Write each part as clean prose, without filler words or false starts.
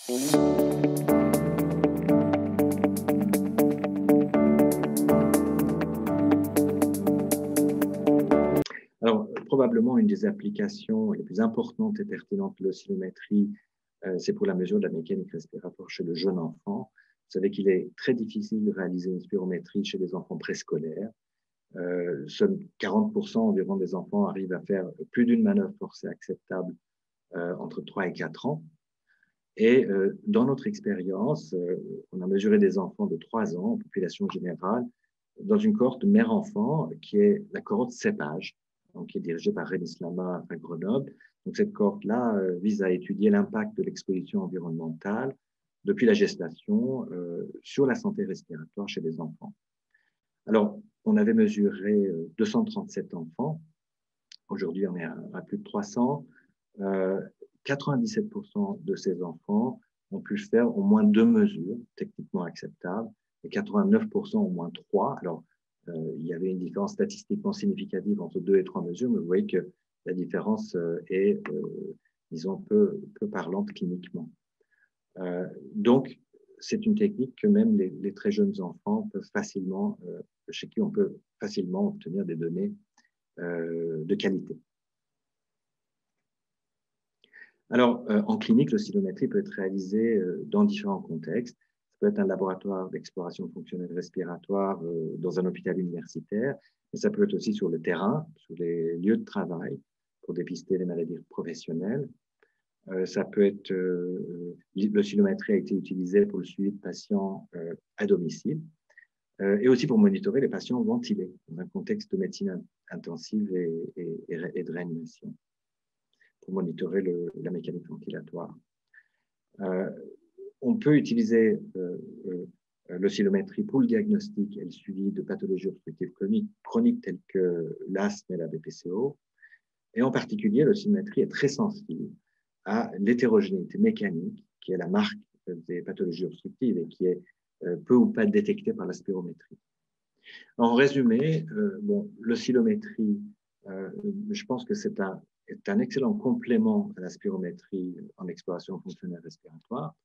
Alors, probablement une des applications les plus importantes et pertinentes de l'oscillométrie, c'est pour la mesure de la mécanique respiratoire chez le jeune enfant. Vous savez qu'il est très difficile de réaliser une spirométrie chez les enfants préscolaires. Seuls 40% environ des enfants arrivent à faire plus d'une manœuvre forcée acceptable entre 3 et 4 ans. Et dans notre expérience, on a mesuré des enfants de 3 ans en population générale dans une cohorte mère-enfant qui est la cohorte CEPAGE, donc qui est dirigée par Rémi Slama à Grenoble. Donc cette cohorte-là vise à étudier l'impact de l'exposition environnementale depuis la gestation sur la santé respiratoire chez les enfants. Alors, on avait mesuré 237 enfants. Aujourd'hui, on est à plus de 300. 97% de ces enfants ont pu faire au moins 2 mesures techniquement acceptables et 89% au moins 3. Alors, il y avait une différence statistiquement significative entre 2 et 3 mesures, mais vous voyez que la différence est, disons, peu parlante cliniquement. Donc, c'est une technique que même les très jeunes enfants peuvent facilement, chez qui on peut facilement obtenir des données de qualité. Alors, en clinique, l'oscillométrie peut être réalisée dans différents contextes. Ça peut être un laboratoire d'exploration fonctionnelle respiratoire dans un hôpital universitaire, mais ça peut être aussi sur le terrain, sur les lieux de travail, pour dépister les maladies professionnelles. Ça peut être, l'oscillométrie a été utilisée pour le suivi de patients à domicile et aussi pour monitorer les patients ventilés dans un contexte de médecine intensive et de réanimation, pour monitorer la mécanique ventilatoire. On peut utiliser l'oscillométrie pour le diagnostic et le suivi de pathologies obstructives chroniques telles que l'asthme et la BPCO. Et en particulier, l'oscillométrie est très sensible à l'hétérogénéité mécanique, qui est la marque des pathologies obstructives et qui est peu ou pas détectée par la spirométrie. En résumé, l'oscillométrie, je pense que c'est un excellent complément à la spirométrie en exploration fonctionnelle respiratoire.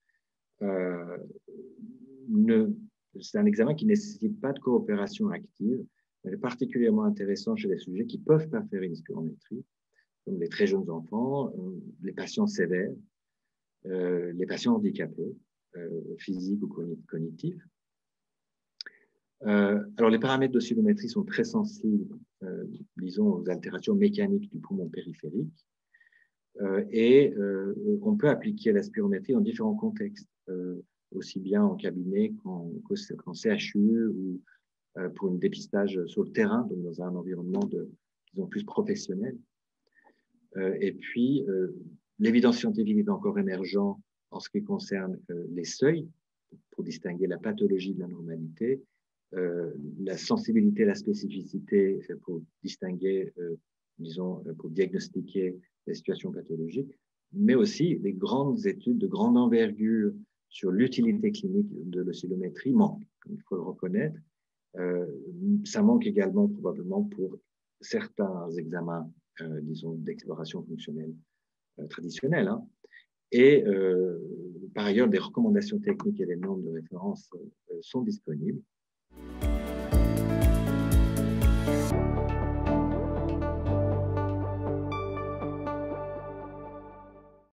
C'est un examen qui ne nécessite pas de coopération active, mais est particulièrement intéressant chez les sujets qui ne peuvent pas faire une spirométrie, comme les très jeunes enfants, les patients sévères, les patients handicapés, physiques ou cognitifs. Alors, les paramètres d'oscillométrie sont très sensibles, disons, aux altérations mécaniques du poumon périphérique. On peut appliquer la spirométrie dans différents contextes, aussi bien en cabinet qu'en CHU ou pour un dépistage sur le terrain, donc dans un environnement disons, plus professionnel. Et puis, l'évidence scientifique est encore émergente en ce qui concerne les seuils pour distinguer la pathologie de la normalité, la sensibilité et la spécificité pour distinguer, disons, pour diagnostiquer les situations pathologiques, mais aussi les grandes études de grande envergure sur l'utilité clinique de l'oscillométrie manquent, il faut le reconnaître. Ça manque également probablement pour certains examens, disons, d'exploration fonctionnelle traditionnelle. Hein. Et par ailleurs, des recommandations techniques et des normes de référence sont disponibles.